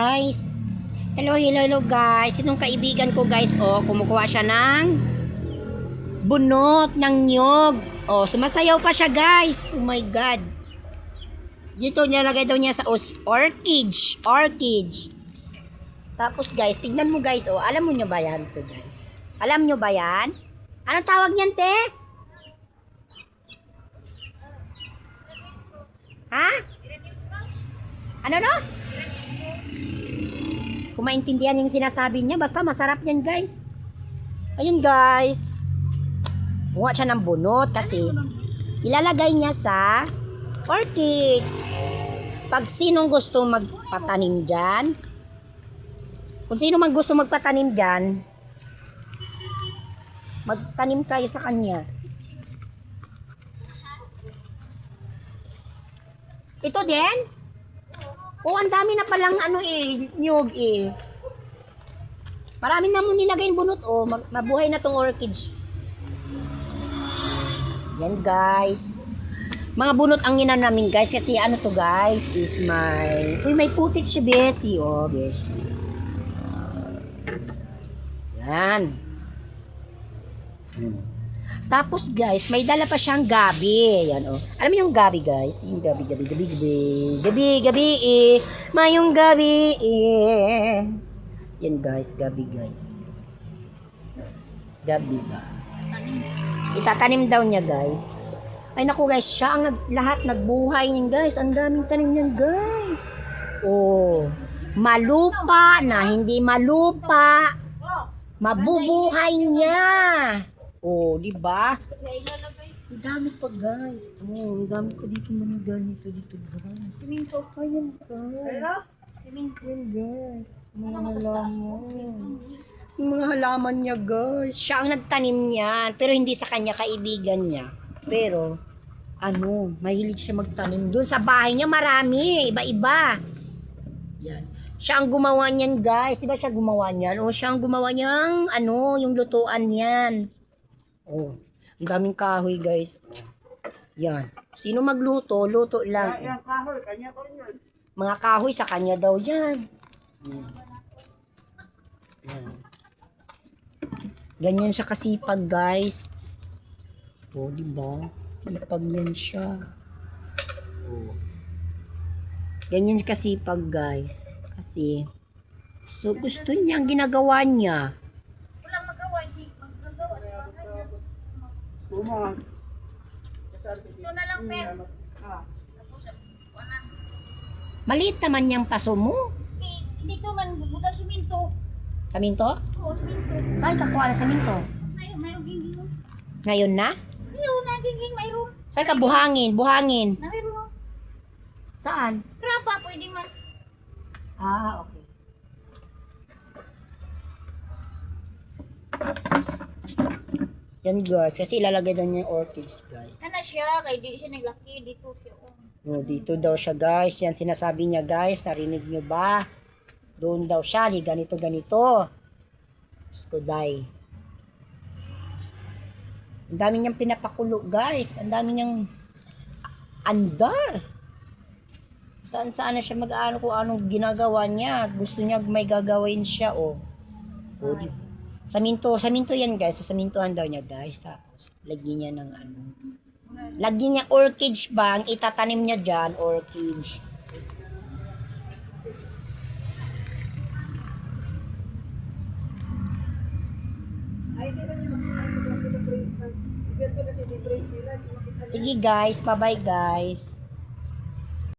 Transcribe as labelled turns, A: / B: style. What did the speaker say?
A: guys. Hello guys. Sinong kaibigan ko guys, kumukuha siya ng bunot ng niyog. Sumasayaw pa siya guys. Oh my god. Dito nilagay daw niya sa orchid. Tapos guys, tignan mo guys, alam mo nyo ba yan to guys? Alam nyo ba yan? Anong tawag niyan, te? Ha? Ano no? Kung maintindihan yung sinasabi niya, basta masarap yan guys. Ayun guys. Buha siya ng bunot kasi ilalagay niya sa orchids. Pag sinong gusto magpatanim dyan, kung sino man gusto magpatanim dyan, magtanim kayo sa kanya. Ito din? Ang dami na palang niyog Marami na mo nilagay yung bunot, mabuhay na tong orchids. Yan guys. Mga bunot ang ina namin guys kasi ano to guys is may putik siya besi, besi. Yan. Tapos guys, may dala pa siyang gabi. Yan Alam mo yung gabi guys? Yung gabi. Mayong gabi. Yan guys, gabi guys. Gabi ba? Itatanim daw niya guys. Ay naku guys, siya ang lahat nagbuhay niyan guys. Ang daming tanim niyan guys. Malupa na hindi malupa. Mabubuhay niya. Di ba? Ang dami pa guys. Ang dami pa dito mga ganito dito guys.
B: Siminto.
A: Ayan guys. Ayan guys. Mga halaman. Yung mga halaman niya guys. Siya ang nagtanim niyan. Pero hindi sa kanya kaibigan niya. Pero, mahilig siya magtanim. Doon sa bahay niya marami. Iba-iba. Yan. Siya ang gumawa niyan guys. Di ba siya gumawa niyan? Siya ang gumawa niyang, yung lutuan niyan. Ang daming kahoy guys. Yan. Sino magluto? Luto lang.
B: Yung kahoy, kanya ko yun.
A: Mga kahoy sa kanya daw yan. Yan. Ganyan siya kasipag guys. Diba? Sipag yan siya. Ganyan kasipag guys. Kasi gusto niya ang ginagawa niya.
B: Walang magawa, hindi magagawa sa bahay niya. Ito na lang pero.
A: Maliit naman niyang paso mo.
B: Dito man, butang siminto.
A: Saminto?
B: Oo, siminto.
A: Saan ka kuha na saminto?
B: Mayroong ginging.
A: Ngayon na?
B: Mayroon na ginging, mayroon.
A: Saan ka buhangin? Buhangin.
B: Mayroon.
A: Saan?
B: Krapa, pwede man.
A: Okay. Yan guys, kasi ilalagay daw niya yung orchids guys.
B: Kana siya, kay di siya naglaki, dito siya.
A: Dito daw siya guys, yan sinasabi niya guys, narinig niyo ba? Doon daw siya, ganito. Skuday. Ang dami niyang pinapakulo guys, ang dami niyang andar. Saan na siya kung anong ginagawa niya. Gusto niya may gagawin siya, diba? Saminto yan guys. Samintuhan daw niya guys. Tapos, lagyan niya ng lagyan niya orchid bang. Itatanim niya dyan, orchid. Sige guys, bye-bye guys.